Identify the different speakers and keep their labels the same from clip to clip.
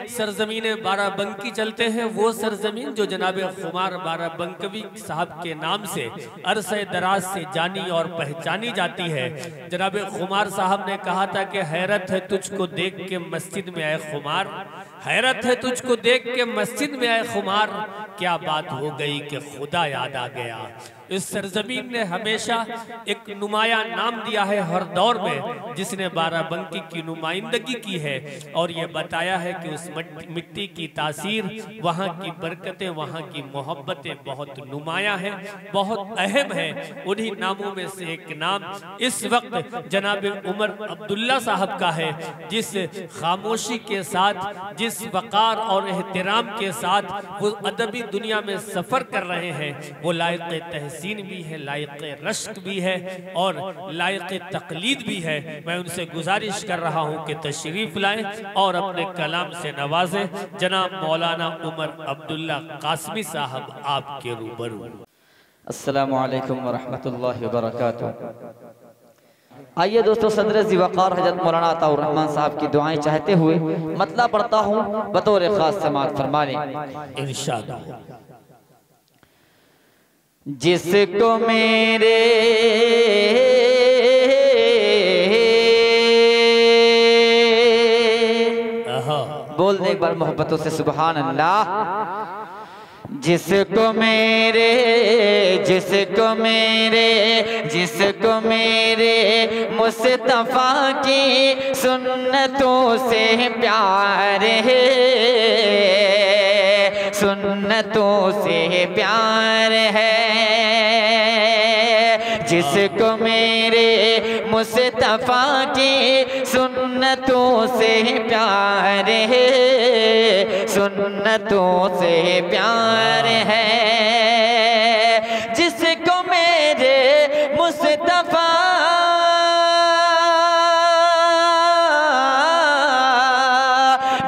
Speaker 1: सरजमीन बाराबंकी चलते हैं, वो सरजमीन जो जनाब खुमार बाराबंकवी साहब के नाम से अरसे दराज से जानी और पहचानी जाती है। जनाब खुमार साहब ने कहा था कि हैरत है तुझको देख के मस्जिद में आए खुमार, हैरत है तुझको देख के मस्जिद में आए खुमार, क्या बात हो गई कि खुदा याद आ गया। इस सरजमीन ने हमेशा एक नुमाया नाम दिया है हर दौर में, जिसने बाराबंकी की नुमाइंदगी की है और ये बताया है कि उस मिट्टी की तासीर, वहाँ की बरकतें, वहाँ की मोहब्बतें बहुत नुमाया हैं, बहुत अहम है। उन्हीं नामों में से एक नाम इस वक्त जनाब उमर अब्दुल्ला साहब का है, जिस खामोशी के साथ, जिस वक़ार और एहतराम के साथ वो अदबी दुनिया में सफ़र कर रहे हैं, वो लायक़ तहसीन भी है, लायक़ रश्क भी है और लायक़ तक़लीद भी है। मैं उनसे गुजारिश कर रहा हूँ कि तशरीफ़ लाएं और अपने कलाम से नवाजें। जनाब मौलाना उमर अब्दुल्ला कासमी साहब आपके रूबरू।
Speaker 2: अस्सलामु अलैकुम व रहमतुल्लाहि व बरकातुहू। आइए दोस्तों, सदर ज़िवक़ार हज़रत मौलाना अताउर रहमान साहब की दुआएं चाहते हुए मतला पढ़ता हूँ बतौर ख़ास समाअत फरमाने
Speaker 1: इंशाअल्लाह।
Speaker 2: जिसको मेरे बोल दे एक बार मोहब्बतों से सुभान अल्लाह। जिसको मेरे, जिसको मेरे, जिसको मेरे मुस्तफ़ा की सुन्नतों से प्यार है, सुन्नतों से प्यार है। जिसको मेरे मुस्तफ़ा की सुन्नतों से प्यार है, सुन्नतों से प्यार है। जिसको मेरे मुस्तफ़ा,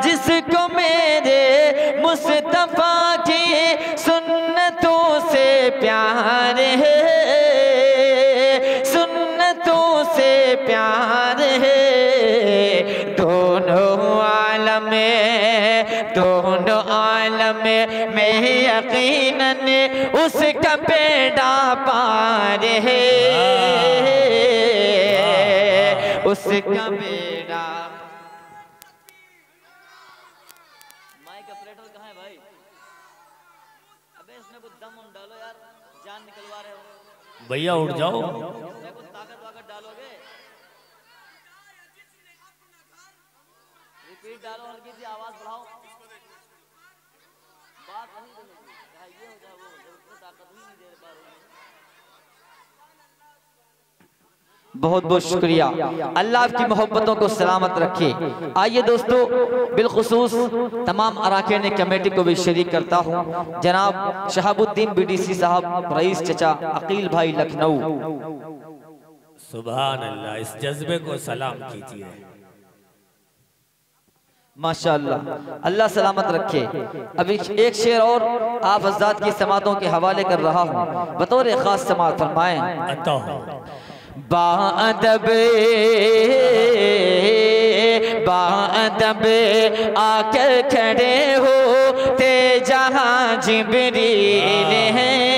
Speaker 2: जिसको मेरे मुस्तफ़ा की सुन्नतों से प्यार है, सुन्नतों से प्यार है। दोनों आलम में, दोनों आलम में यकीनन उसका बेड़ा पार है, उसका बेड़ा। माइक ऑपरेटर कहाँ है भाई? अबे इसमें कुछ दम डालो यार, जान निकलवा रहे हो
Speaker 1: भैया, उठ जाओ।
Speaker 2: कुछ ताकत वाकत डालोगे? रिपीट डालो, हल्की सी आवाज बढ़ाओ, बात नहीं बोलोगे, चाहे ये हो जाए वो हो जाए, उसमें ताकत ही नहीं दे पा रही। बहुत बहुत शुक्रिया, अल्लाह आपकी मोहब्बतों को सलामत रखे। आइए दोस्तों, बिलखुसूस तमाम अरकान कमेटी को भी शरीक करता हूँ। जनाब शहाबुद्दीन बीडीसी साहब, रईस चचा, अकील भाई लखनऊ,
Speaker 1: सुभान अल्लाह, इस जज्बे को सलाम कीजिए।
Speaker 2: माशाअल्लाह, अल्लाह सलामत रखे। अभी एक शेर और आप हज़रात की समातों के हवाले कर रहा हूँ, बतौर खास समात फरमाएं। बाअदब बाअदब आकर खड़े होते जहाँ जिब्रील हैं,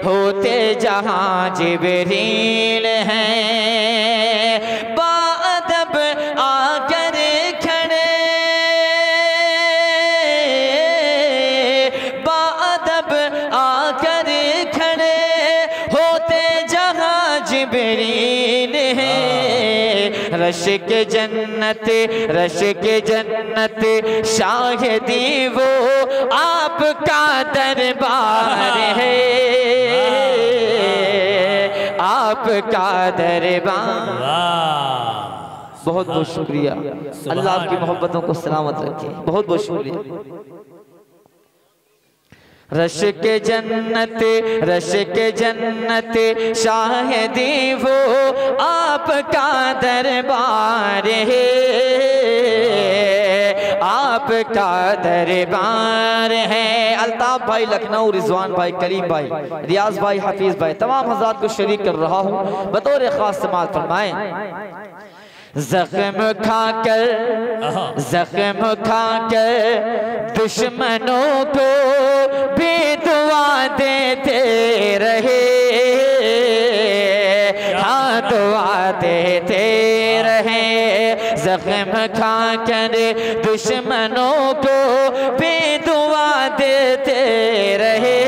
Speaker 2: होते जहाँ जिब्रील हैं। बाअदब आकर खड़े, बाअदब आकर खड़े होते जहाँ जिब्रील है। रश के जन्नत, रश के जन्नत शाहिदी वो आपका दरबार है, आपका दरबार। बहुत बहुत शुक्रिया, अल्लाह आपकी मोहब्बतों को सलामत रखे। बहुत बहुत शुक्रिया। रश के जन्नत, रश के जन्नत शाहिदी वो आपका दरबार है, आपका दरबार है। अल्ताफ भाई लखनऊ, रिजवान भाई, करीम भाई, रियाज भाई, हफीज भाई, तमाम हज़रात को शरीक कर रहा हूँ, बतौर खास समाअत फरमाएं। जख्म खाकर दुश्मनों को भी दुआ देते रहे, हाँ दुआ देते रहे। जख्म खाकर दुश्मनों को भी दुआ देते रहे,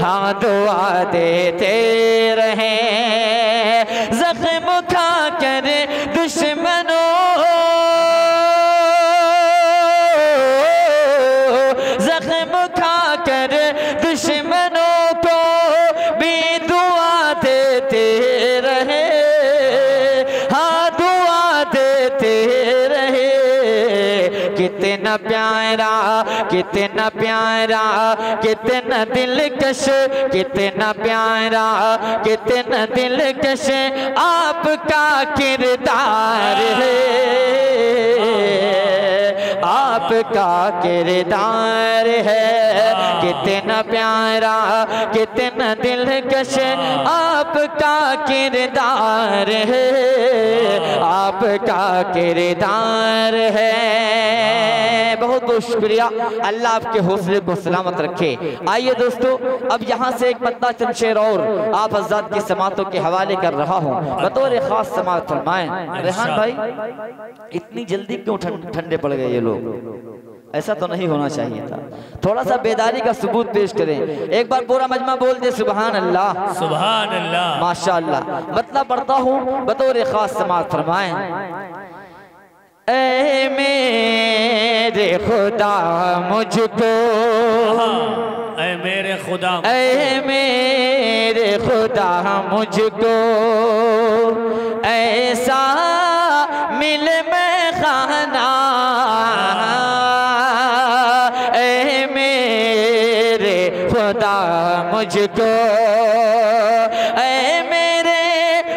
Speaker 2: हाँ दुआ देते रहे। जख्म खाकर दुश्मनों दुश्मनों को भी दुआ देते रहे, हाँ दुआ देते रहे। कितना प्यारा कितना प्यारा कितना दिलकश, कितना प्यारा कितना दिलकश आपका किरदार है, आपका किरदार है। कितना प्यारा कितना दिलकश आपका किरदार है, आपका किरदार है। बहुत बहुत शुक्रिया, अल्लाह आपके हौसले को सलामत रखे। आइए दोस्तों, अब यहाँ से एक पत्ता चंद शेर और आप हज़रात की समातों के हवाले कर रहा हूँ, बतौर खास समात फरमाएं। रेहान भाई, इतनी जल्दी क्यों ठंडे पड़ गए ये लोग? ऐसा तो नहीं होना चाहिए था, थोड़ा सा बेदारी का सबूत पेश करें। एक बार पूरा मजमा बोल दे सुभान अल्लाह, सुभान अल्लाह, माशाअल्लाह। मतलब पढ़ता हूँ, बतौर खास समात फरमाएं। ऐ मेरे खुदा मुझको,
Speaker 1: ऐ मेरे खुदा,
Speaker 2: ऐ मेरे खुदा मुझको ऐसा मिल में खाना, ऐ मेरे खुदा मुझको, ऐ मेरे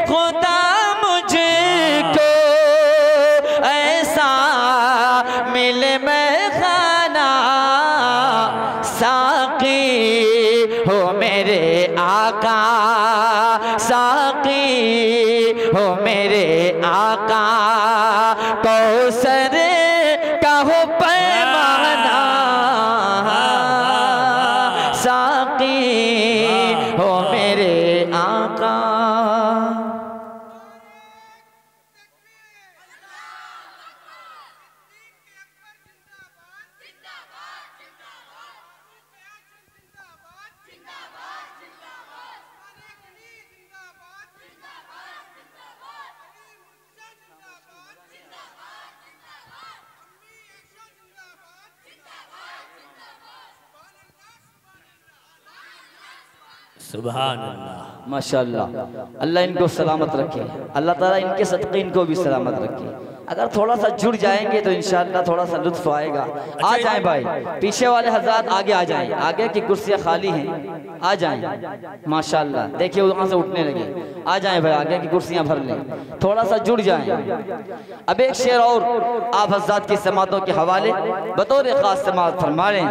Speaker 2: खुदा मुझको ऐसा मिल में खाना। साकी हो मेरे आका, साकी हो मेरे आका, कौसर का हो पैमाना। साकी हो मेरे आका।
Speaker 1: सुभान अल्लाह,
Speaker 2: माशाअल्लाह। अल्लाह इनको सलामत रखे, अल्लाह ताला इनके सदक़े इनको भी सलामत रखे। अगर थोड़ा सा जुड़ जाएंगे तो इंशाअल्लाह थोड़ा सा लुत्फ आएगा। आ जाएं भाई, पीछे वाले हज़रात आगे आ जाएं, आगे की कुर्सियाँ खाली हैं, आ जाएं माशाअल्लाह। देखिए वहाँ से उठने लगे, आ जाएं भाई, आगे की कुर्सियाँ भर लें, थोड़ा सा जुड़ जाएं। अब एक शेर और आप हज़रात की समातों के हवाले बतौर खास समात फरमा लें।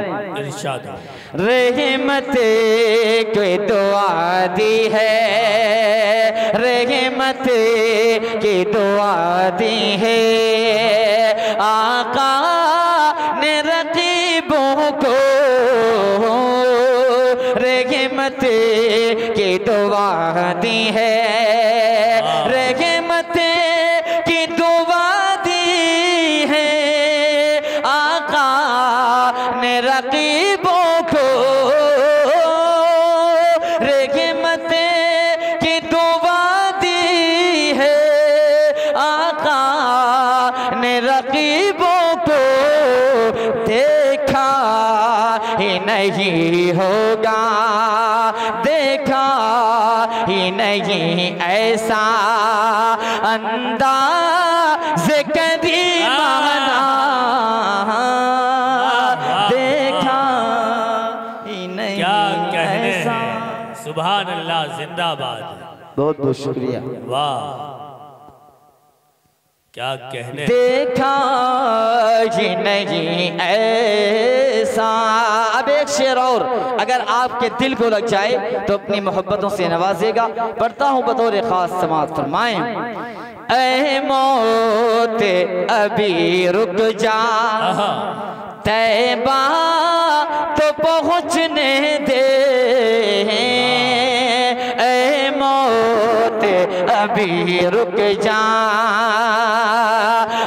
Speaker 2: रहमत की दुआ दी है, रहमत की दुआ दी है, आका ने रकीबों को रहमत की दुआ दी है, रहमत की दुआ दी है, आका ने रकीबों को रहमत की दुआ दी है, आका ने रकीबों को देखा ही नहीं होगा, देखा ही नहीं ऐसा अंदाज़ करीमाना, देखा ही नहीं ऐसा।
Speaker 1: सुभान अल्लाह, जिंदाबाद।
Speaker 2: बहुत बहुत शुक्रिया,
Speaker 1: वाह क्या कहने।
Speaker 2: देखा ही नहीं ऐसा। अब एक एक शेर और अगर आपके दिल को लग जाए तो अपनी मोहब्बतों से नवाजेगा। पढ़ता हूँ बतौर खास समाअत फरमाएं। ऐ मौत अभी रुक जा, तैबा तो पहुँचने दे। ऐ मौत अभी रुक जा,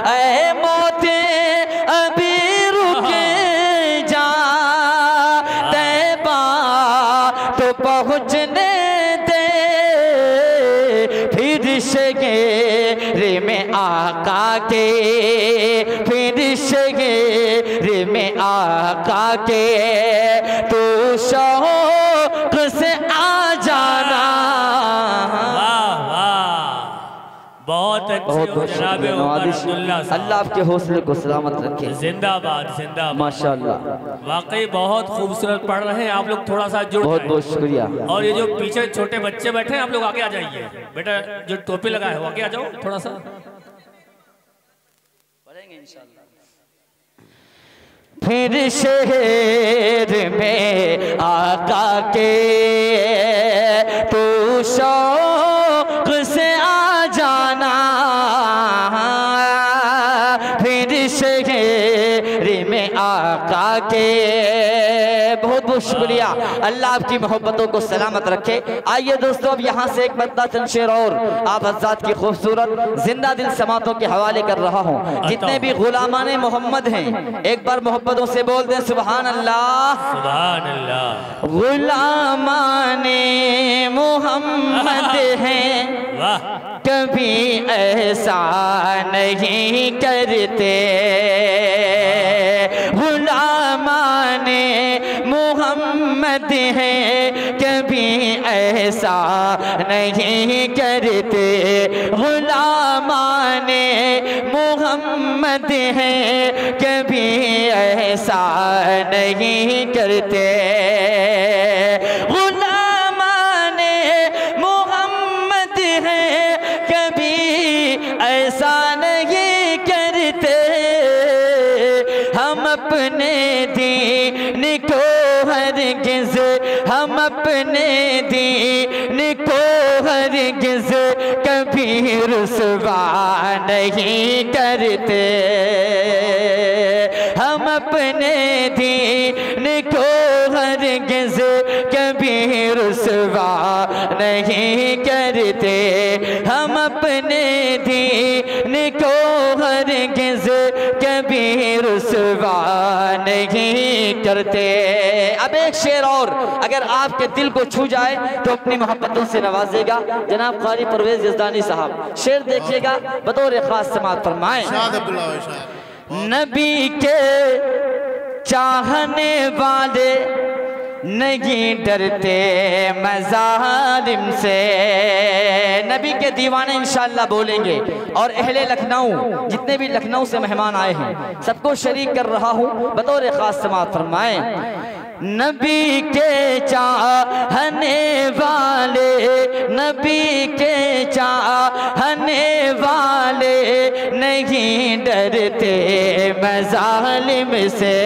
Speaker 2: ऐ मौत अभी रुक जा, तैबा तो पहुँचने दे। फिर शगेर में आका के, फिर शगेर में आका के तू शौक से आ जाना।
Speaker 1: बहुत अच्छे जनाब उमर अब्दुल्ला साहब,
Speaker 2: अल्लाह आपके हौसले को सलामत रखे।
Speaker 1: जिंदाबाद जिंदाबाद,
Speaker 2: माशाअल्लाह,
Speaker 1: वाकई बहुत खूबसूरत पढ़ रहे हैं आप लोग। थोड़ा सा जुड़,
Speaker 2: बहुत बहुत शुक्रिया।
Speaker 1: और ये जो पीछे छोटे बच्चे बैठे हैं आप लोग आगे आ जाइए। बेटा जो टोपी लगा है वो आगे आ जाओ थोड़ा सा।
Speaker 2: पढ़ेंगे इंशाअल्लाह। फिर शहर में आका के तू शौक से आ जाना। फिर शहर में आका के, बहुत बहुत शुक्रिया। अल्लाह आपकी मोहब्बतों को सलामत रखे। आइए दोस्तों अब यहाँ से एक बंदा चंद शेर और आप हज़रात की खूबसूरत जिंदा दिल समातों के हवाले कर रहा हूँ। जितने भी गुलामाने मोहम्मद हैं एक बार मोहब्बतों से बोल दें सुभान अल्लाह।
Speaker 1: सुभान अल्लाह।
Speaker 2: गुलामाने मोहम्मद हैं कभी ऐसा नहीं करते। गुलामाने मोहम्मद हैं कभी ऐसा नहीं करते। गुलामाने मोहम्मद हैं कभी ऐसा नहीं करते। गुलामाने मोहम्मद हैं कभी ऐसा नहीं करते। हम अपने दीन को हरगिज़, हम अपने दीन को हरगिज़ कभी रुसवा नहीं करते। हम अपने दीन को हरगिज़ कभी रुसवा नहीं करते। हम अपने दीन को हरगिज़ कभी रुसवा नहीं करते। अब एक शेर और अगर आपके दिल को छू जाए तो अपनी मोहब्बतों से नवाजेगा। जनाब कारी परवेज यज़दानी साहब शेर देखिएगा बतौर खास समाअत फरमाएं। नबी के चाहने वाले नहीं डरते मज़ालिम से। नबी के दीवाने इंशाअल्लाह बोलेंगे। और अहले लखनऊ जितने भी लखनऊ से मेहमान आए हैं सबको शरीक कर रहा हूँ बतौर खास समाअत फरमाएं। नबी के चाहने वाले, नबी के चाहने वाले नहीं डरते मज़ालिम से।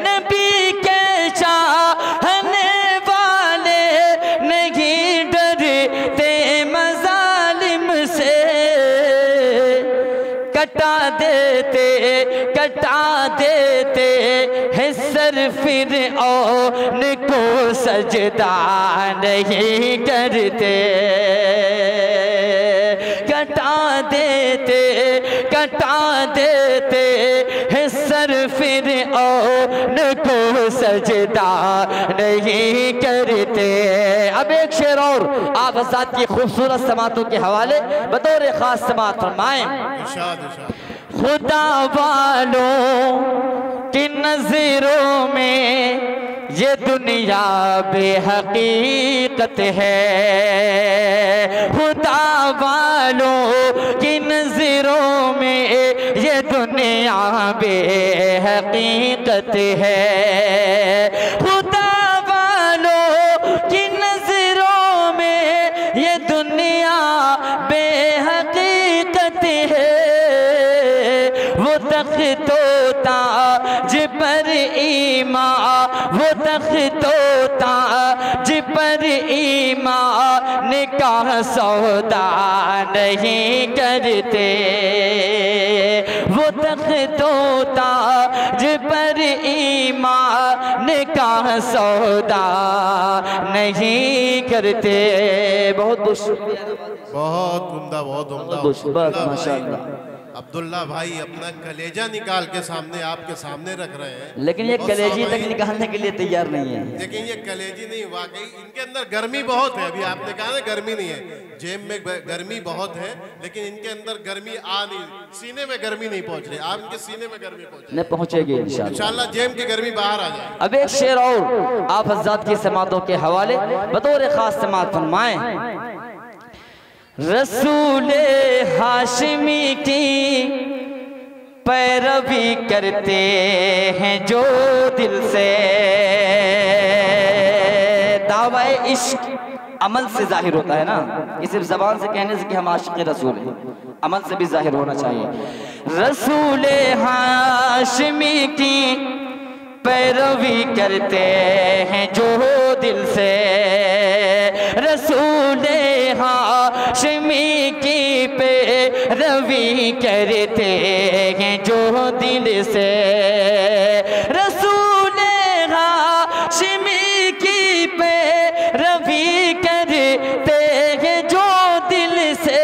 Speaker 2: नबी के चाहने वाले नहीं डरते मज़ालिम से। कटा देते है सर फिर उनको सजदा नहीं करते। कटा देते है सर फिर उनको सजदा नहीं करते। अब एक शेर और आप हज़रात की खूबसूरत समातों के हवाले बतौर खास समाअत फरमाएं। खुदा वालों की नजरों में ये दुनिया बेहकीकत है। खुदा वालों की नजरों में ये दुनिया बेहकीकत है। खुदा वालों की नजरों में ये दुनिया बेहकीकत है। वो तक तख्तो ताज पर ईमान, वो तख्तो ताज पर ईमान का सौदा नहीं करते, वो तख्तो ताज पर ईमान का सौदा नहीं करते। बहुत
Speaker 3: बहुत उम्दा, बहुत उम्दा माशाअल्लाह। अब्दुल्ला भाई अपना कलेजा निकाल के सामने आपके सामने रख रहे हैं,
Speaker 2: लेकिन ये कलेजी तक निकालने के लिए तैयार नहीं है।
Speaker 3: लेकिन ये कलेजी नहीं, वाकई इनके अंदर गर्मी बहुत है। अभी आपने कहा ना गर्मी नहीं है, जेब में गर्मी बहुत है, लेकिन इनके अंदर गर्मी आ नहीं, सीने में गर्मी नहीं पहुंच रही। आप इनके सीने में गर्मी
Speaker 2: नहीं पहुंचेगी
Speaker 3: इंशाल्लाह, जेब की गर्मी बाहर आ जाए।
Speaker 2: अब एक शेर और आप हज़रात की समातों के हवाले बतौर खास समात फरमाएं। रसूले हाशमी की पैरवी करते हैं जो दिल से, दावा इश्क अमल से जाहिर होता है ना, ये सिर्फ जबान से कहने से कि हम आशिक़ रसूल हैं, अमल से भी जाहिर होना चाहिए। रसूले हाशमी की पैरवी करते हैं जो दिल से, रसूले हाशमी की पैरवी करते हैं जो दिल से, रसूले हाशमी की पैरवी करते हैं जो दिल से,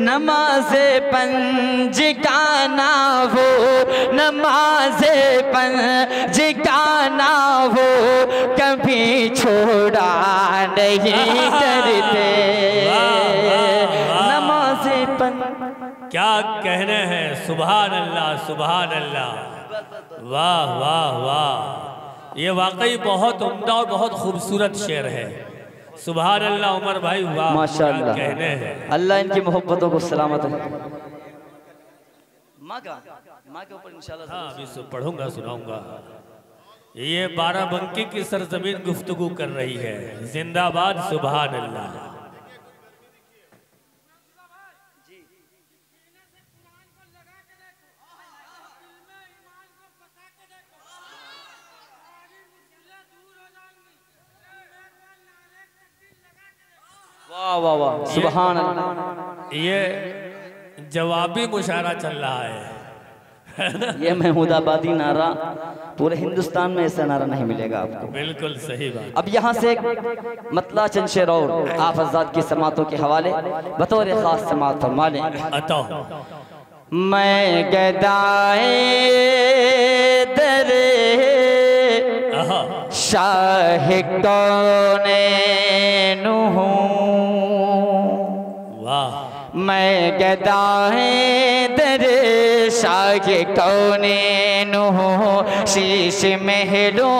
Speaker 2: नमाज़े पंज का ना हो, नमाज़े पंज का ना हो, कभी छोड़ा नहीं करते, नमाज़े पंज।
Speaker 1: क्या कहने हैं, सुभान अल्लाह सुभान अल्लाह, वाह वाह वाह। ये वाकई बहुत उम्दा और बहुत खूबसूरत शेर है। सुभान अल्लाह उमर भाई, वाह
Speaker 2: माशाअल्लाह,
Speaker 1: कहने हैं।
Speaker 2: अल्लाह इनकी मोहब्बतों को सलामत है। माँ के ऊपर इंशाल्लाह
Speaker 1: हाँ अभी पढ़ूंगा सुनाऊंगा। ये बाराबंकी की सरजमीन गुफ्तगू कर रही है, जिंदाबाद सुभान अल्लाह।
Speaker 2: वाह वाह वाह सुभान अल्लाह।
Speaker 1: ये जवाबी मुशायरा चल रहा है
Speaker 2: ये महमूदाबादी नारा पूरे हिंदुस्तान में ऐसा नारा नहीं मिलेगा आपको।
Speaker 1: बिल्कुल सही बात।
Speaker 2: अब यहाँ से एक मतला चंद शेर और आप हज़रात की समातों के हवाले बतौर खास समात फरमा लें। मैं गदाए दरे शाह कौनैन हूँ,
Speaker 1: वाह।
Speaker 2: मैं गदाए दरे शाह कौनैन हूँ, शीश महलों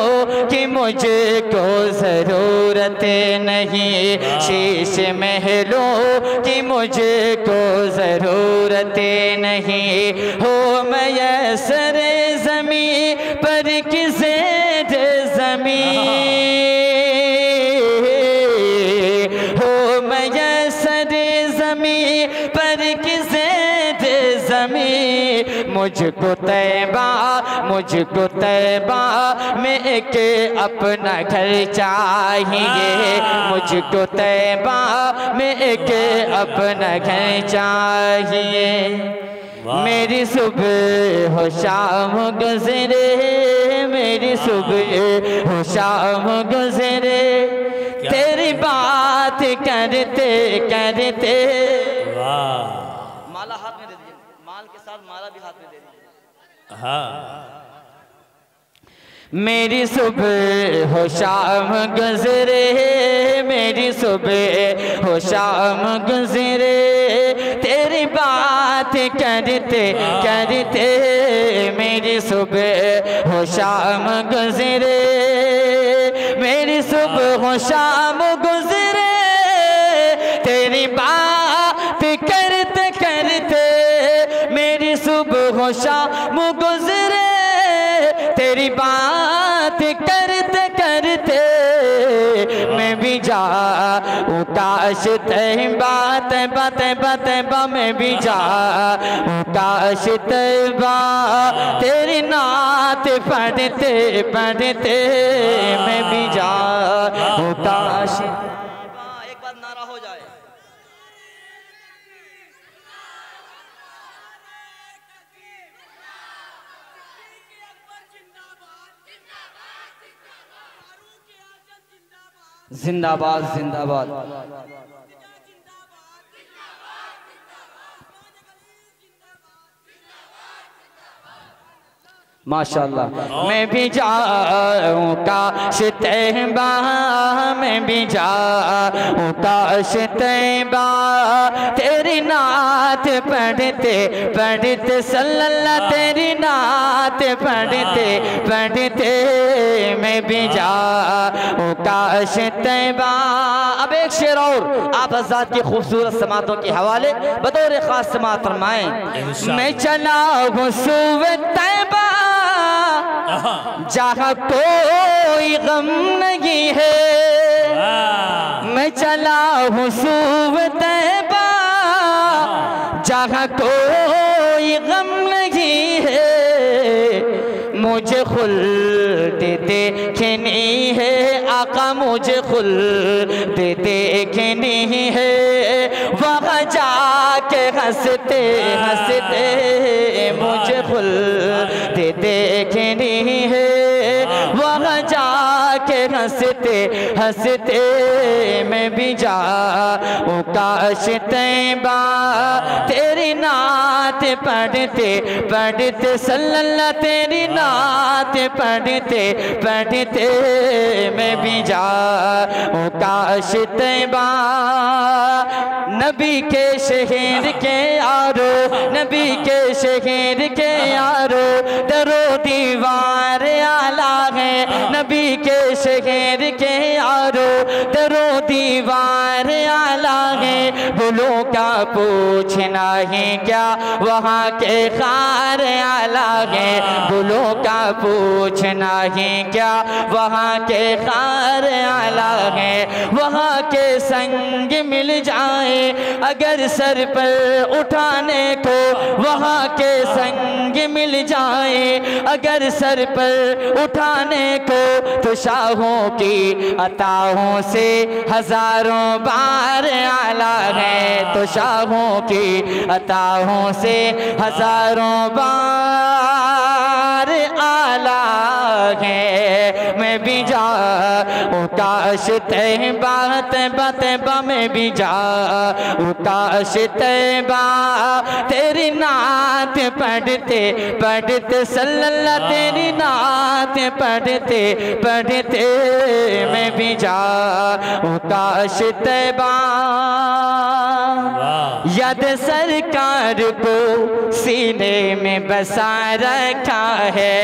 Speaker 2: की मुझको ज़रूरत नहीं, शीश महलों की मुझको ज़रूरत नहीं, हो मैसर ज़मीं पर किसे ज़मीं, हो मैसर ज़मीं पर किसे ज़मीं, मुझको तैबा में एक अपना घर चाहिए, मुझको तैबा में एक अपना घर चाहिए, मेरी सुबह हो शाम गुजरे, मेरी सुबह हो शाम गुजरे, तेरी बात करते करते। माला हाथ में दे दीजिए, माल के साथ माला भी हाथ में दे दीजिए।
Speaker 1: हाँ।
Speaker 2: मेरी सुबह हो शाम गुजरे, मेरी सुबह हो शाम गुजरे, तेरी बात करते करते, मेरी सुबह हो शाम गुजरे, मेरी सुबह हो शाम गुजरे, तेरी बात करते करते, मेरी सुबह हो शाम गुजरे, तेरी बात करते करते, मैं भी जाऊं काश तैबा तैबा तैबा तैबा में भी जाऊं काश तैबा तेरी नात पढ़ते पढ़ते मैं भी जाऊं काश। एक बार नारा हो जाए। जिंदाबाद जिंदाबाद। माशाअल्लाह। मैं भी जाऊं काश तैबा मैं भी जाऊं काश तैबा तेरी नात पढ़ते पढ़ते सल्लल्लाह तेरी नात पढ़ते पढ़ते मैं भी जाऊं काश तैबा। अब एक शेर और आप हज़रात की खूबसूरत समातों के हवाले बतौर खास समात फरमाएं। मैं चला हूँ सूवे तैबा जहाँ कोई गम नहीं है। मैं चला हूँ सूवे तैबा जहाँ कोई गम नहीं है। मुझे खुल्द देखनी है आका मुझे खुल्द देखनी है। वहाँ जाके हंसते हंसते मुझे खुल्द देखनी है। वहाँ जाके हंसते हंसते मैं भी जाऊं काश तैबा तेरी नात पढ़ते पढ़ते सल्लल्लाह तेरी नात पढ़ते पढ़ते मैं भी जाऊं काश तैबा। नबी के शहर के यारो नबी के शहर के यारो दरो दीवार आला है। नबी के शहर के यारो दरो दीवार आला है। गुलों का पूछना है क्या वहाँ के खार आला है। गुलों का पूछना है क्या वहाँ के खार आला है। वहाँ के संग मिल जाए अगर सर पर उठाने को वहाँ के संग मिल जाए अगर सर पर उठाने को तो शाहों की अताओं से हजारों बार आला है। तो शाहों की अताओं से हजारों बार आला है। मैं भी जाऊं काश तैबा तैबा तैबा में भी जाऊं काश तैबा तेरी नात पढ़ते पढ़ते सल्लल्लाह तेरी नात पढ़ते पढ़ते मैं भी जाऊं काश तैबा। याद सरकार को सीने में बसा रखा है।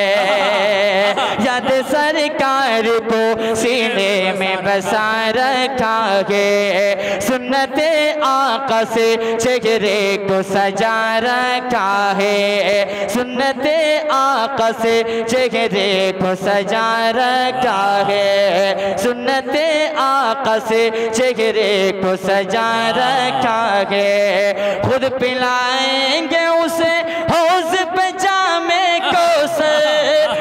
Speaker 2: याद सरकार को सीने में बसा रखा है। सुन्नते आका से चेहरे को सजा रखा है। सुन्नते आका से चेहरे को सजा रखा है। सुन्नते आका से चेहरे को सजा रखा है। खुद पिलाएंगे उसे हौज पे जामे को से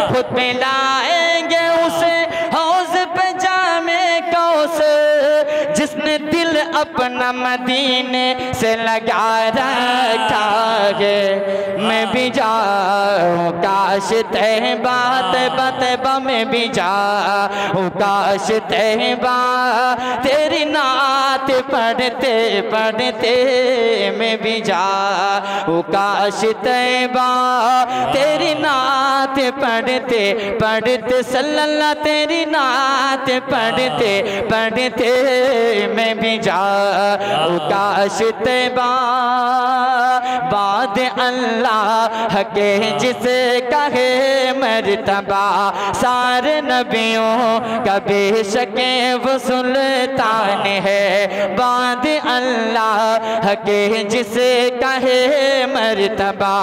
Speaker 2: खुद पिलाएंगे उसे हौज पे जामे को से जिसने दिल अपना मदीने से लगा रखा है। मैं भी जाऊं काश तैबा तैबा तैबा में भी जाऊं काश तैबा तेरी नात पढ़ते पढ़ते मैं भी जाऊं काश तैबा तेरी नात पढ़ते पढ़ते सल्लल्लाह तेरी नात पढ़ते पढ़ते मैं भी जाऊं काश तैबा। बाद अल्लाह के जिसे कहे मर्तबा सारे नबियों का बेशक वो सुल्तान है। बाद अल्लाह के जिसे शाहे मर्तबा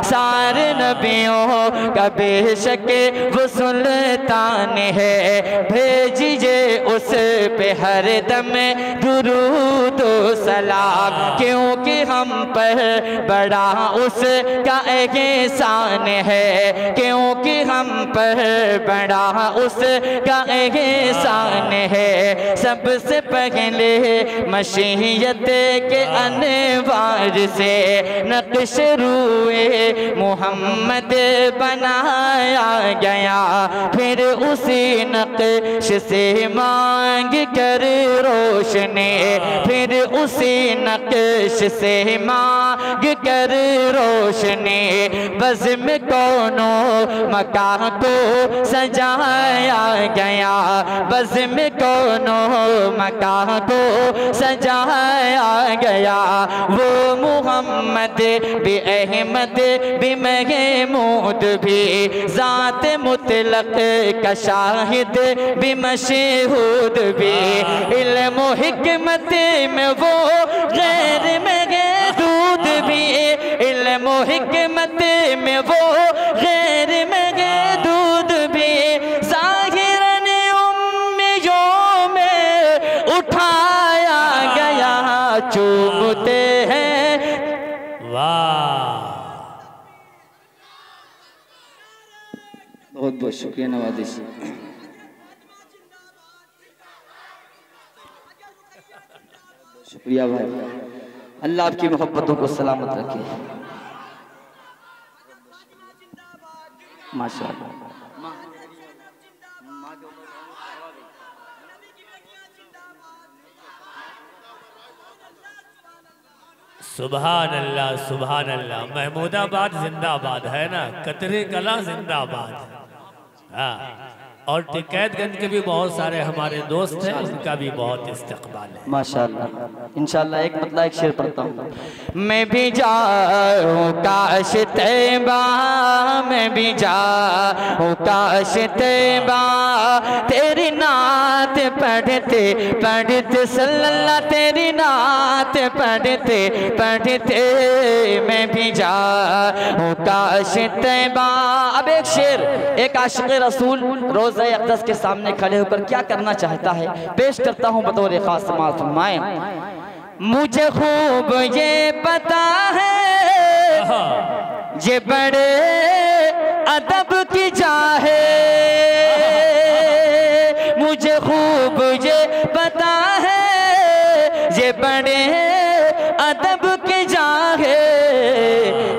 Speaker 2: सारे नबियों का बेशक वो सुल्तान है। भेजिए उस पे हर दम दुरूद व सलाम, क्योंकि हम पर बड़ा उसका एहसान है, क्योंकि हम पर बड़ा उसका एहसान है। सबसे पहले मशीयत के अनवार से नक्श रूए मोहम्मद बनाया गया, फिर उसी नक्श से मांग कर रोशनी, फिर उसी नक्श से मांग कर रोशनी बज़्म कौनो मकान को सजाया गया, बज़्म कौनो मकान को सजाया गया। वो मोहम्मद भी अहमद भी महमूद भी ज़ात मुतलक का शाहिद भी मशहूद भी, इल्म हिकमत में वो गैर महदूद भी, इल्म हिकमत में वो गैर महदूद भी, ज़ाहिरन उम्मियों में उठाया गया, चूमते हैं।
Speaker 1: वाह,
Speaker 2: बहुत बहुत शुक्रिया नवाज़िश। शुक्रिया भाई, अल्लाह आपकी मोहब्बतों को सलामत रखे। माशाअल्लाह।
Speaker 1: सुभान अल्लाह, सुभान अल्लाह। महमूदाबाद जिंदाबाद है ना, कतरे कला जिंदाबाद। हाँ, और टिकैतगंज के भी बहुत सारे हमारे दोस्त हैं, उनका भी बहुत इस्तकबाल है
Speaker 2: माशाअल्लाह। इंशाअल्लाह एक मतलब एक शेर पढ़ता हूँ। मैं भी जाऊँ काश तैबा, मैं भी जाऊँ काश तैबा, तेरी नात पढ़ते पढ़ते सल्लल्लाह, तेरी नात पढ़ते पढ़ते मैं भी जाऊँ काश तैबा। अब एक शेर, एक आशिक़ रसूल रोज़ अक़दस के सामने खड़े होकर क्या करना चाहता है, पेश करता हूँ बतौर खास समाअत फरमाएं। मुझे खूब ये पता है ये बड़े अदब की जाहे, मुझे खूब ये पता है ये बड़े अदब की जाहे,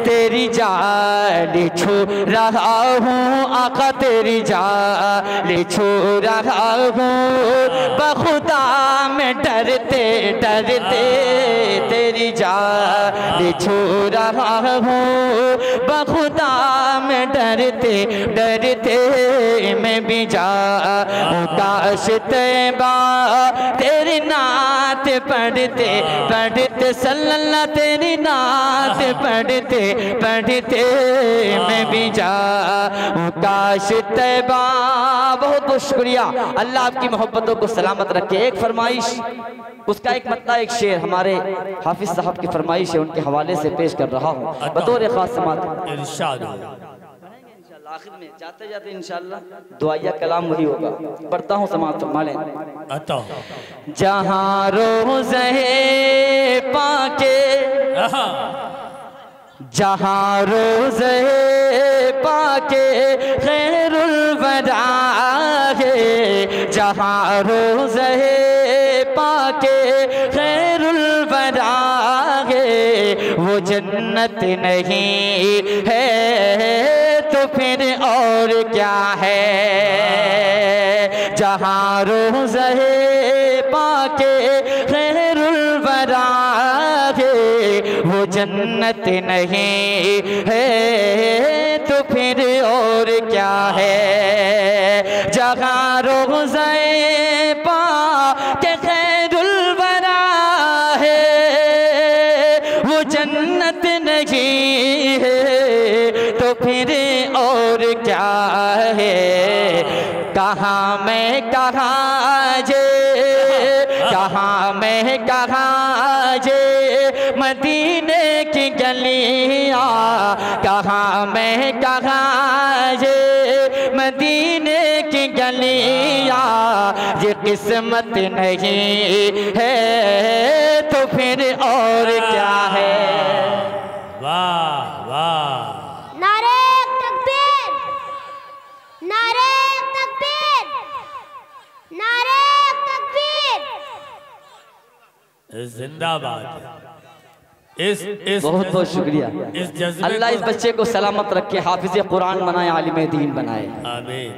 Speaker 2: तेरी जाली छू रहा हूँ आका, तेरी जाली छू रहा हूँ बखुदा में डरते डरते, तेरी जाली छू रहा हूँ बखुदा में डरते डरते मैं भी जाऊँ काश तैबा, तेरी नात पढ़ते पढ़ते सल्लल्लाह, तेरी नात पढ़ते पढ़ते मैं भी जाऊँ काश तैबा। बहुत बहुत शुक्रिया, अल्लाह आपकी मोहब्बतों को सलामत रखे। एक फरमाइश, उसका एक मतलब एक शेर हमारे हाफिज साहब की फरमाइश है, उनके हवाले से पेश कर रहा हूँ बतौर खास समाअत।
Speaker 1: इरशाद।
Speaker 2: आखिर में जाते जाते इंशाअल्लाह दुआया कलाम वही होगा, पढ़ता हूँ समाअत फरमा लें। जहाँ रोज़े पाके, जहाँ रोज़े पाके खैरुल वरा है, जहाँ रोज़े पाके खैरुल वरा है, वो जन्नत नहीं है तो फिर और क्या है। जहाँ रोज़े पाके खैरुल वरा है, वो जन्नत नहीं है तो फिर और क्या है। जहाँ रोज़े पाके खैरुल वरा है, वो जन्नत नहीं है तो फिर और क्या है। कहाँ मैं कहाँ जे, कहाँ मैं कहाँ जे, मदीने की कहाँ मैं कहाँ ये मदीने की गलियाँ, ये किस्मत नहीं है तो फिर और क्या है।
Speaker 1: वाह वाह।
Speaker 4: नारे तकबीर, नारे तकबीर, नारे तकबीर।
Speaker 1: जिंदाबाद। इस
Speaker 2: बहुत बहुत शुक्रिया।
Speaker 1: इस जज्बे
Speaker 2: अल्लाह इस बच्चे को सलामत रखे, हाफिज कुरान बनाए, आलिम दीन बनाए।
Speaker 1: आमीन।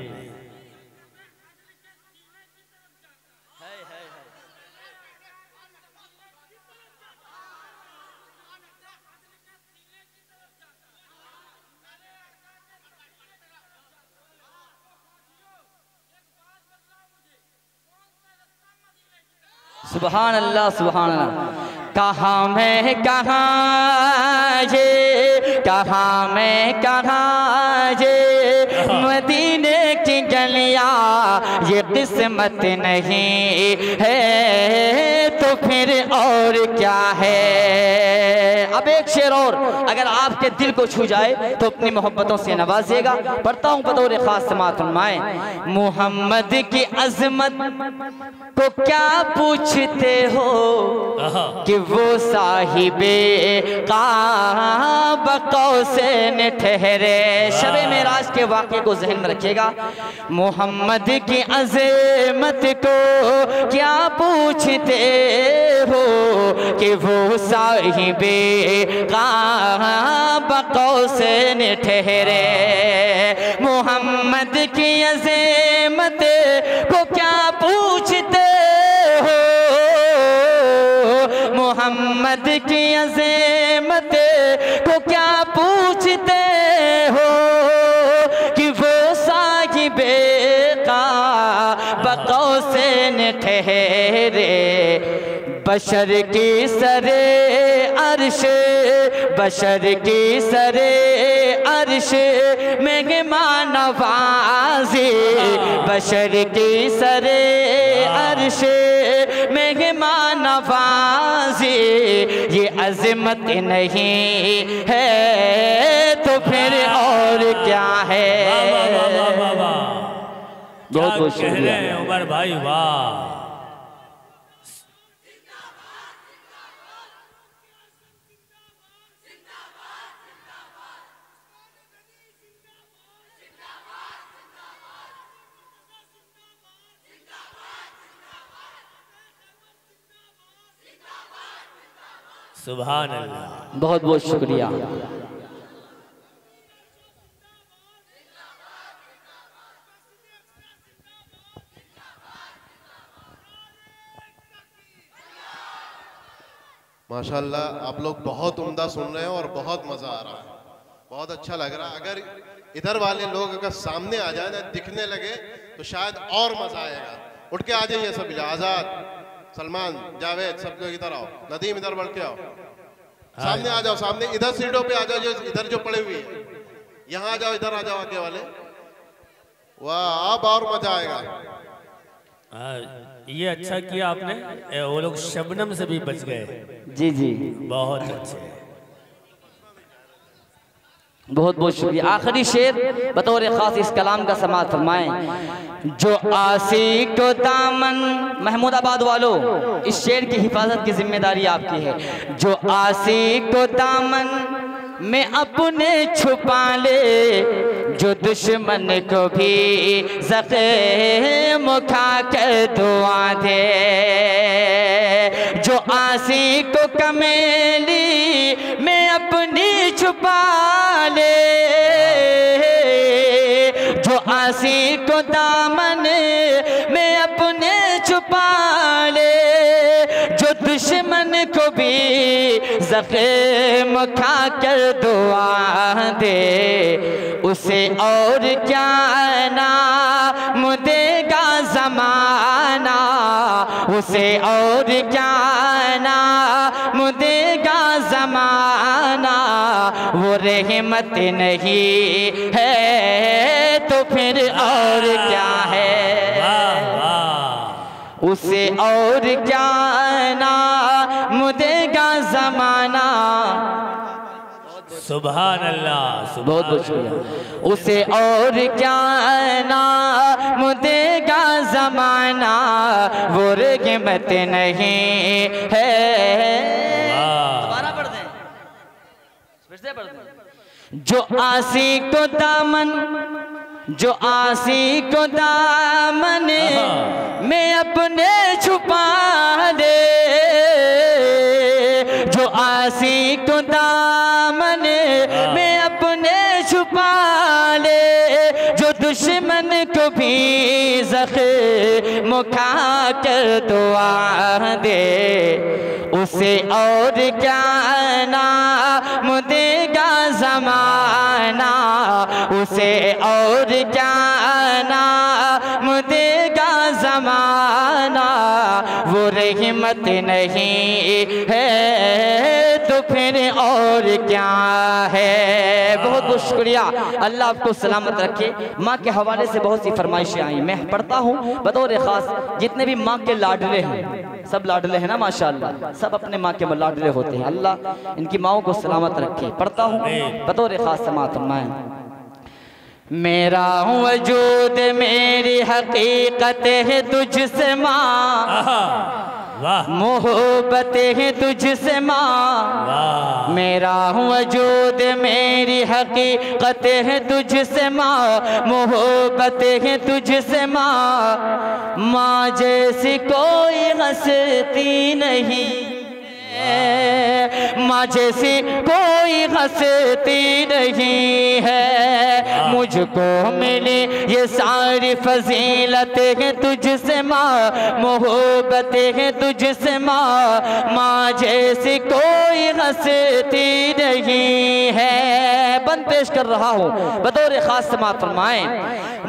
Speaker 2: सुभान अल्लाह सुभान अल्लाह। कहाँ मैं कहाँ ये, कहाँ मैं कहाँ ये मदीने की गलियाँ, ये किस्मत नहीं है तो फिर और क्या है। अब एक शेर और अगर आपके दिल को छू जाए तो अपनी मोहब्बतों से नवाजेगा। पढ़ता हूँ बतौर खास समाअत फरमाए। मोहम्मद की अजमत को क्या पूछते हो कि वो साहिबे काबा कौसैन ठहरे। शबे मेराज के वाक़े को जहन में रखिएगा। मोहम्मद की अज़मत को क्या पूछते हो कि वो साहिबे काबा कौसैन ठहरे। मोहम्मद की अज़मत को क्या पूछते हो, मोहम्मद की अज़मत को क्या पूछते हो कि वो साहिबे काबा कौसैन ठहरे। बशर की सरे अर्श, बशर की सरे अर्श मेहमान नवाज़ी, बशर की सरे अर्श मेहमान नवाज़ी, ये अज़मत नहीं है तो फिर और क्या है। बहुत बहुत शुक्रिया
Speaker 1: उमर भाई, वाह। सुभान अल्लाह।
Speaker 2: बहुत बहुत शुक्रिया।
Speaker 3: माशाल्लाह आप लोग बहुत उम्दा सुन रहे हैं और बहुत मजा आ रहा है, बहुत अच्छा लग रहा है। अगर इधर वाले लोग अगर सामने आ जाए ना, दिखने लगे तो शायद और मजा आएगा। उठ के आ जाइए सब, आजाद, सलमान, जावेद, सब लोग इधर आओ। नदीम इधर बढ़ के आओ, सामने आ जाओ, सामने इधर सीटों पे आ जाओ, जो इधर जो पड़े हुए हैं यहाँ आ जाओ, इधर आ जाओ आगे वाले। वाह, अब और मजा आएगा।
Speaker 1: ये अच्छा किया आपने, वो लोग शबनम से भी बच गए।
Speaker 2: जी जी,
Speaker 1: बहुत अच्छे,
Speaker 2: बहुत बहुत शुक्रिया। आखिरी शेर बतौर खास इस कलाम का समाअत फरमाएं। जो आसी को दामन, महमूदाबाद वालों इस शेर की हिफाजत की जिम्मेदारी आपकी है। जो आसी को दामन में अपने छुपा ले, जो दुश्मन को भी ज़ख़्म खा कर दुआ दे। जो आसी को कमेली में अपनी छुपा ले, जो आसी को दामन में अपने छुपा ले, जो दुश्मन को भी ज़ख़्म खा कर दुआ दे, उसे और क्या नाम देगा ज़माना, उसे और क्या नाम देगा ज़माना। वो रहमत नहीं है तो फिर और क्या है। उसे और क्या नाम देगा ज़माना।
Speaker 1: सुभान अल्लाह,
Speaker 2: बहुत बहुत शुक्रिया। उसे और क्या नाम देगा जमाना, वो कीमत नहीं है। दोबारा पढ़ दें, फिर से पढ़ दें। जो आसी को दामन, जो आसी को दामन में अपने छुपा दे, जो आसी को दामन में अपने छुपा ले, जो दुश्मन को भी ज़ख्म खा कर दुआ दे, उसे और क्या नाम देगा ज़माना, उसे और क्या नाम देगा ज़माना, वो रहमत नहीं है तो फिर और क्या है। बहुत बहुत शुक्रिया, अल्लाह आपको सलामत रखे। माँ के हवाले से बहुत सी फरमाइशें आई, मैं पढ़ता हूँ बतौर ख़ास। जितने भी माँ के लाडले हैं, सब लाडले हैं ना माशाअल्लाह, सब अपने माँ के लाडले होते हैं। अल्लाह इनकी माओं को सलामत रखे। पढ़ता हूँ बतौर ख़ास समाअत फरमाएं। मेरा वजूद मेरी हकीकत है तुझसे माँ, मोहब्बत है तुझसे माँ। मेरा वजूद मेरी हकीकत है तुझसे माँ, मोहब्बत है तुझसे माँ। माँ जैसी कोई हस्ती नहीं, माँ जैसी कोई हस्ती नहीं है। मुझको मिली ये सारी फजीलतें हैं तुझसे माँ, मोहब्बत है तुझसे माँ। माँ जैसी कोई हस्ती नहीं है। बंद पेश कर रहा हूँ बतौर खास समाअत फरमाएं।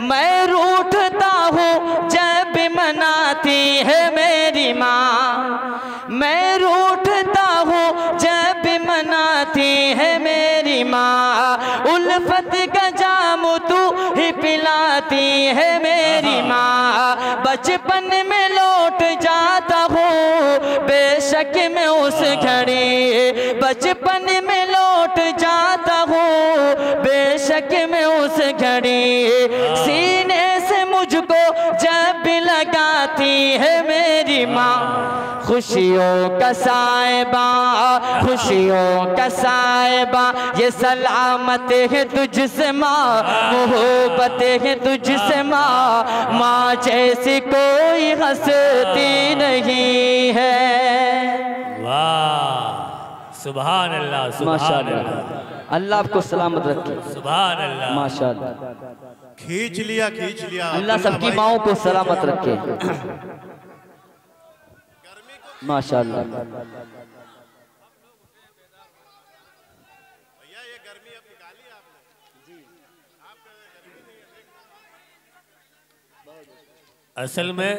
Speaker 2: मैं रूठता हूँ जब मनाती है मेरी माँ, मैं रूठता हूँ जब मनाती है मेरी माँ। उल्फत का जाम तू ही पिलाती है मेरी माँ। बचपन में लौट जाता हूँ बेशक मैं उस घड़ी, बचपन में लौट जाता हूँ बेशक मैं उस घड़ी। सीने से मुझको जब लगाती है मेरी माँ, खुशियों का साहिबा, खुशियों का साहिबा, ये सलामत है तुझसे माँ, मोहब्बत है तुझसे माँ। माँ जैसी कोई हस्ती नहीं है।
Speaker 1: वाह, सुभान अल्लाह, सुभान अल्लाह।
Speaker 2: अल्लाह आपको सलामत रखे।
Speaker 1: सुभान अल्लाह,
Speaker 2: माशाअल्लाह।
Speaker 3: खींच लिया, खींच लिया।
Speaker 2: अल्लाह सबकी माओं को सलामत रखे। माशाअल्लाह।
Speaker 1: असल में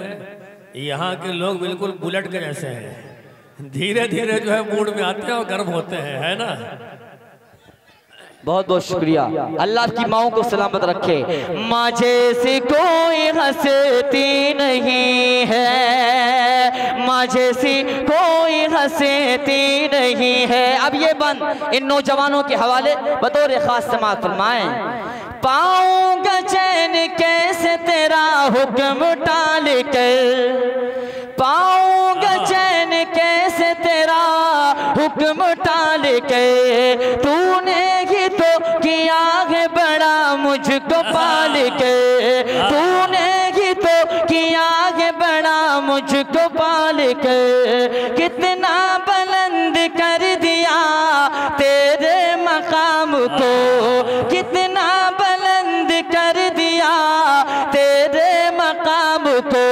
Speaker 1: यहाँ के लोग बिल्कुल बुलेट के जैसे हैं, धीरे धीरे जो है मूड में आते हैं और गर्म होते हैं, है ना।
Speaker 2: बहुत बहुत शुक्रिया, अल्लाह की माओं को सलामत रखे। माँ जैसी कोई हस्ती नहीं है, माँ जैसी कोई हस्ती नहीं है। अब ये बंद इन नौजवानों के हवाले बतौर खास समाअत फरमाएं। पाऊंगा चैन कैसे तेरा हुक्म टाल कर, पाऊंगा चैन कैसे तेरा हुक्म टाल के। तूने ही तो किया है बड़ा मुझको पाल के, तूने ही तो किया है बड़ा मुझको पाल के। कितना बुलंद कर दिया तेरे मकाम को, कितना बुलंद कर दिया तेरे मकाम को।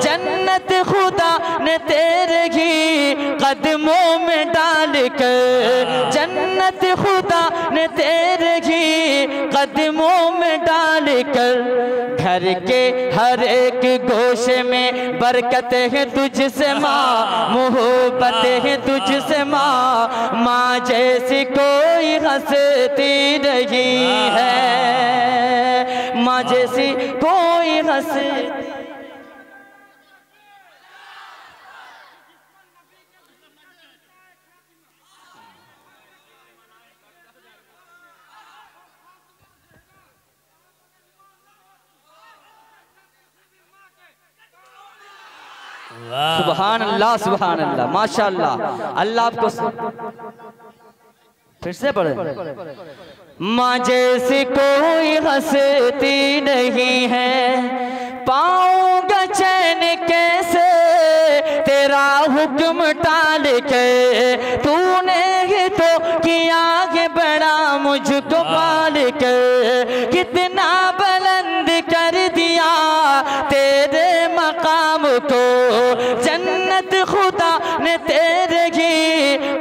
Speaker 2: जन्नत खुदा ने तेरे ही कदमों में डाल कर, जन्नत खुदा ने तेरे ही कदमों में डाल कर। घर के हर एक गोशे में बरकत है तुझसे माँ, मोहब्बत है तुझसे माँ। माँ जैसी कोई हस्ती नहीं है, माँ जैसी कोई हस्ती। सुभान अल्लाह, सुभान अल्लाह, माशाअल्लाह। अल्लाह आपको फिर से पढ़े। माँ जैसी कोई हंसती नहीं है, पाऊंगा चैन कैसे तेरा हुक्म टाल के, तूने ही तो किया है बड़ा मुझको पाल के, कितना बुलंद कर दिया तेरे मकाम को, जन्नत खुदा ने तेरे ही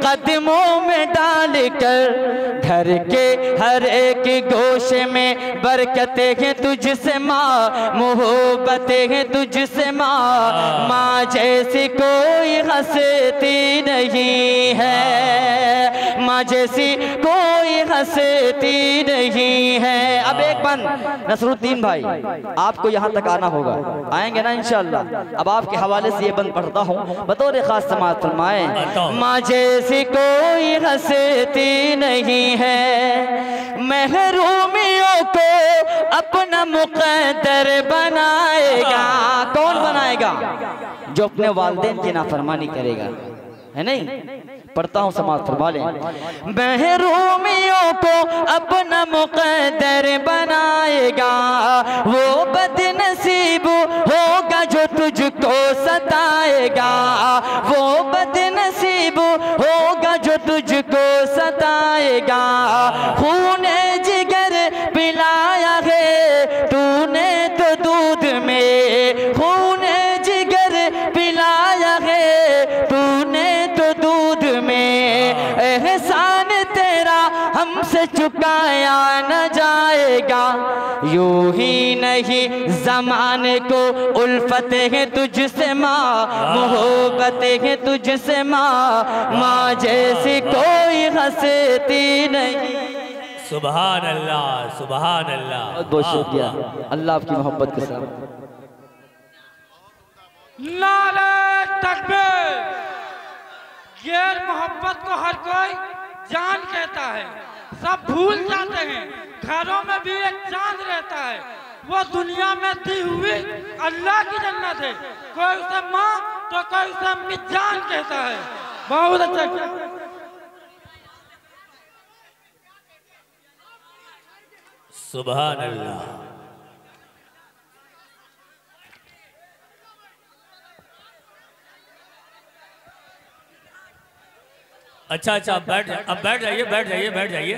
Speaker 2: कदमों में डाल कर, घर के हर एक गोशे में बरकतें हैं तुझसे माँ, मोहब्बतें हैं तुझसे माँ, माँ जैसी कोई हंसती नहीं है, माँ जैसी कोई हंसती नहीं है। अब एक बंद नसरुद्दीन भाई, आपको यहाँ तक आना होगा, आएंगे ना इंशाअल्लाह। अब आपके हवाले से ये बंद पढ़ता हूँ, बतौर खास समाअत फरमाए। माँ जैसी कोई हंसती नहीं है, महरूमियों को अपना मुक़द्दर बनाएगा। कौन बनाएगा? जो अपने वालिदैन की नाफरमानी करेगा, है नहीं? पढ़ता हूँ, समाअत फरमा लें। महरूमियों को अपना मुक़द्दर बनाएगा, वो बदनसीब होगा जो तुझको सताएगा, वो बदनसीब होगा जो तुझको सताएगा। खूने जिगर पिलाया है तूने तो दूध में, खूने जिगर पिलाया है तूने तो दूध में, एहसान तेरा हमसे चुकाया न जाएगा। यूं ही नहीं ज़माने को उल्फतें हैं तुझसे माँ, मोहब्बतें हैं तुझसे माँ, माँ जैसी कोई हंसती नहीं।
Speaker 1: सुभान अल्लाह, सुभान अल्लाह।
Speaker 2: बहुत बहुत शुक्रिया, अल्लाह आपकी मोहब्बत के साथ।
Speaker 5: नारे तकबीर। गैर मोहब्बत को हर कोई जान कहता है, सब भूल जाते हैं। घरों में भी एक चांद रहता है, वो दुनिया में दी हुई अल्लाह की जन्नत है। कोई उसे माँ तो कोई उसे मिजान कहता है। बहुत अच्छा।
Speaker 1: सुभान अल्लाह। अच्छा अच्छा, अब बैठ जाइए, बैठ जाइए, बैठ जाइए,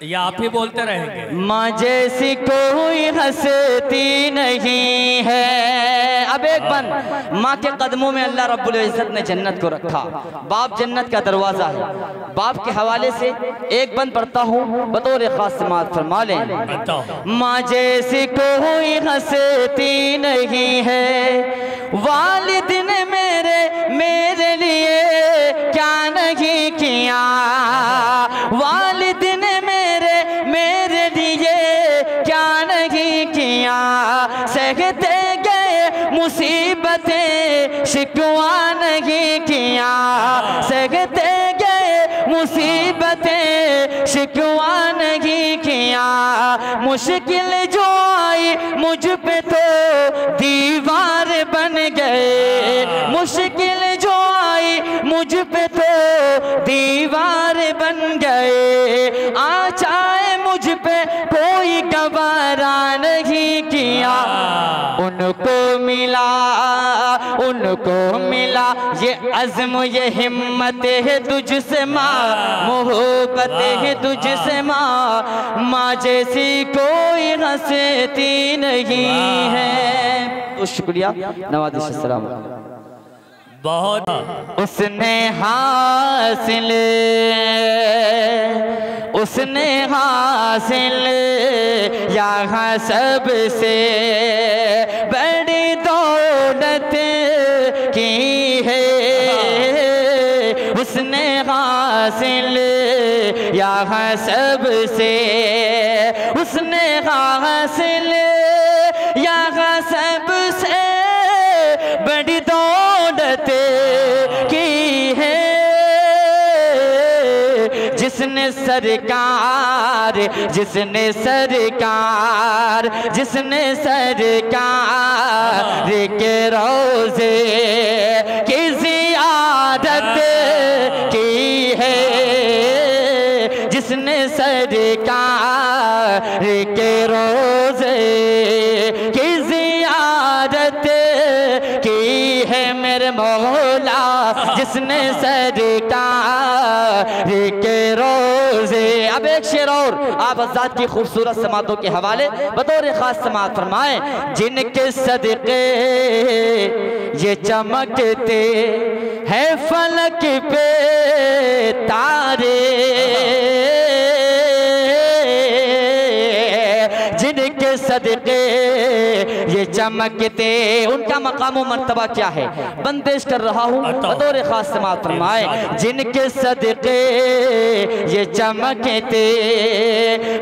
Speaker 1: या आप ही बोलते रहेंगे।
Speaker 2: माँ जैसी कोई हंसती नहीं है। अब एक बंद, माँ के कदमों में अल्लाह रब्बुल इज्जत ने जन्नत को रखा, बाप जन्नत का दरवाजा है। बाप के हवाले से एक बंद पढ़ता हूँ, बतौर खास समाअत फरमा लें। माँ जैसी कोई हंसती नहीं है, वालिद ने मेरे लिए क्या नहीं किया, वालिद ने मेरे लिए क्या नहीं किया, सहते गए मुसीबतें शिकवा नहीं किया, सहते गए मुसीबतें शिकवा नहीं किया। मुश्किल जो आई मुझ पे तो दीवार बन गए, मुश्किल जो आई मुझ पे तो दीवार बन गए। आ चाहे मुझ पे कोई गवारा नहीं किया, उनको मिला ये अज़्म ये हिम्मत है तुझसे माँ, मोहब्बत है तुझसे माँ, माँ जैसी कोई हंसती नहीं है। तो शुक्रिया, नवाज़िश सलाम।
Speaker 1: बहुत
Speaker 2: उसने हासिल यहाँ सबसे बड़ी दौलत की है, उसने हासिल यहाँ सबसे, उसने हासिल यहाँ सबसे बड़ी दौलत की है। जिस जिसने सरकार जिसने सरकार जिसने सरकार के रोज़े की ज़ियारत की है, जिसने सरकार के रोज़े की ज़ियारत की है मेरे मौला, जिसने सरकार के रोज़े। अब एक शेर और आप हज़रात की खूबसूरत समातों के हवाले बतौर ख़ास समात फरमाएं। जिनके सदक़े ये चमकते हैं फलक पे तारे, जिनके सदक़े ये चमकते, उनका मकाम मर्तबा क्या है बंदिश कर रहा हूँ बतौर ख़ास समात फरमाए। जिनके सदक़े ये चमकते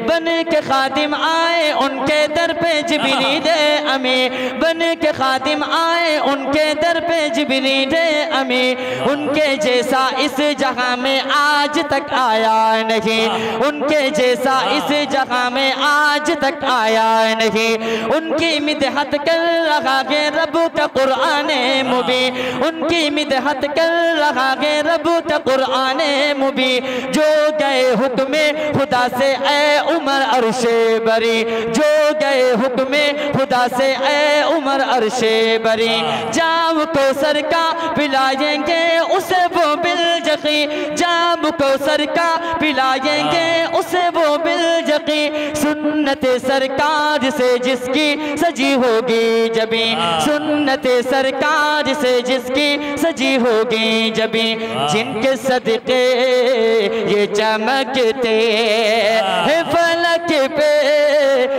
Speaker 2: बन के खादिम आए उनके दर पे जिब्रील अमी, बन के खादिम आए उनके दर पे जिब्रील अमी, उनके जैसा इस जगह में आज तक आया नहीं, उनके जैसा इस जगह में आज तक आया नहीं। उनकी मिदहत कर रहा है रब का कुरान मुबीन, उनकी मिदहत कर रहा है रब का कुरान मुबीन। जो गए हुक्म खुदा से ए उमर अर्शे बरी, जो गए हुक्म खुदा से ए उमर अर्शे बरी। जाम को सर का पिलाएंगे उसे वो बिलजकी, जाम को सर का पिलाएंगे उसे वो बिलजकी। सुन्नत सरकार से जिसकी सजी होगी जबी, सुन्नत सरकार से जिसकी सजी होगी जबी। जिनके सदक़े ये चमकते हैं फलक पे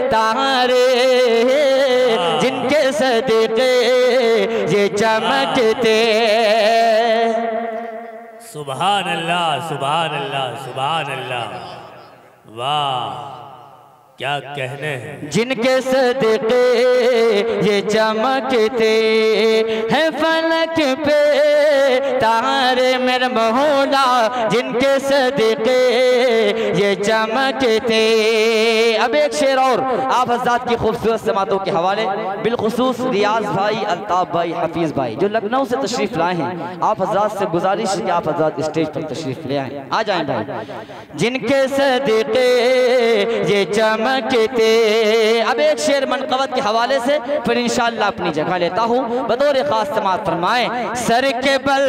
Speaker 2: तारे, जिनके सदक़े ये चमकते।
Speaker 1: सुभान अल्लाह सुभान अल्लाह सुभान अल्लाह, वाह क्या कहने हैं।
Speaker 2: जिनके सदक़े ये चमकते हैं फलक पे तारे मेरे मौला, जिनके सदक़े ये चमकते। अब एक शेर और आप हज़रात की खूबसूरत समातों के हवाले बिलखुसूस रियाज भाई, अल्ताफ़ भाई, हफीज़ भाई जो लखनऊ से तशरीफ़ लाए हैं, आप हज़रात से गुजारिश है कि आप हज़रात स्टेज पर तशरीफ़ ले आए, आ जाएं भाई। जिनके सदक़े ये चमकते। अब एक शेर मनक़बत के हवाले से फिर इंशाअल्लाह अपनी जगह लेता हूँ बतौर ख़ास समात फरमाएं। सर के बल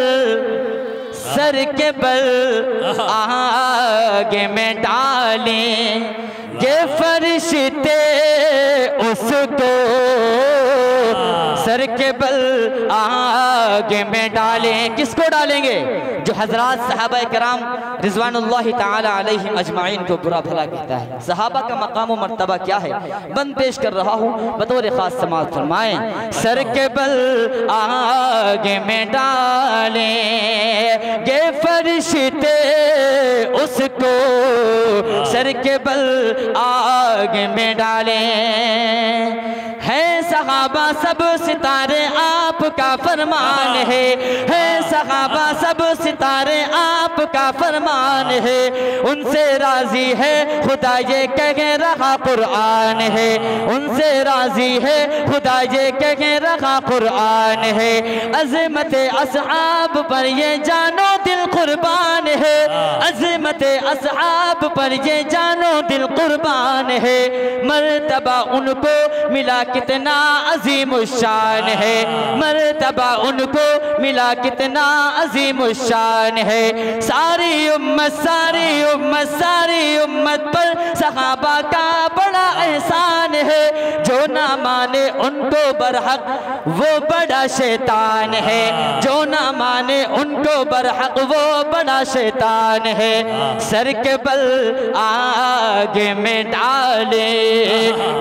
Speaker 2: आगे में डालें ये फरिश्ते उसको, सर के बल आगे में डालें। किसको डालेंगे? जो हजरात सहाबा कराम रिज़वानुल्लाहि ताला अलैहिम अजमाइन को बुरा भला कहता है। सहाबा का मकाम व मर्तबा क्या है बंद पेश कर रहा हूँ बतौर ख़ास समात फरमाएं। सर के बल आगे में डालें ये फरिश्ते उसको, सर के बल आगे में डालें। है सहाबा सब सितारे आपका फरमान है सहाबा सब सितारे आपका फरमान है। उनसे राजी है खुदा ये कह रहा कुरान है, उनसे राजी है खुदा ये कह रहा कुरान है। अज़मत असहाब पर ये जानो दिल कुर्बान है, अज़मत असहाब पर ये जानो दिल कुर्बान है। मर्तबा उनको मिला कितना अजीम शान है, मर्तबा उनको मिला कितना अजीम शान है। सारी उम्मत पर सहाबा का बड़ा एहसान है। जो ना माने उनको बरहक वो बड़ा शैतान है, जो ना माने उनको बरहक वो बड़ा शैतान है। सर के बल आगे में डाले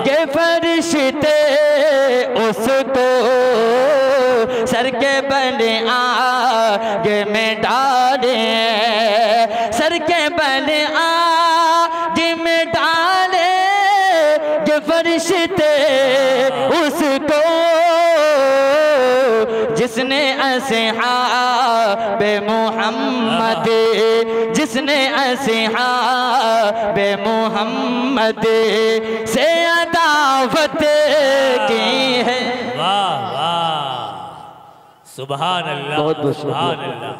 Speaker 2: के फरिश्ते उसको, सर के बल आगे में डाले, सर के बल आगे में डाले के फरिश्ते उसको। जिस जिसने अस्हाबे मोहम्मद, जिसने अस्हाबे मोहम्मद से अदावत की है।
Speaker 1: वाह वाह, सुभान अल्लाह,
Speaker 2: बहुत बहुत
Speaker 1: सुभान अल्लाह।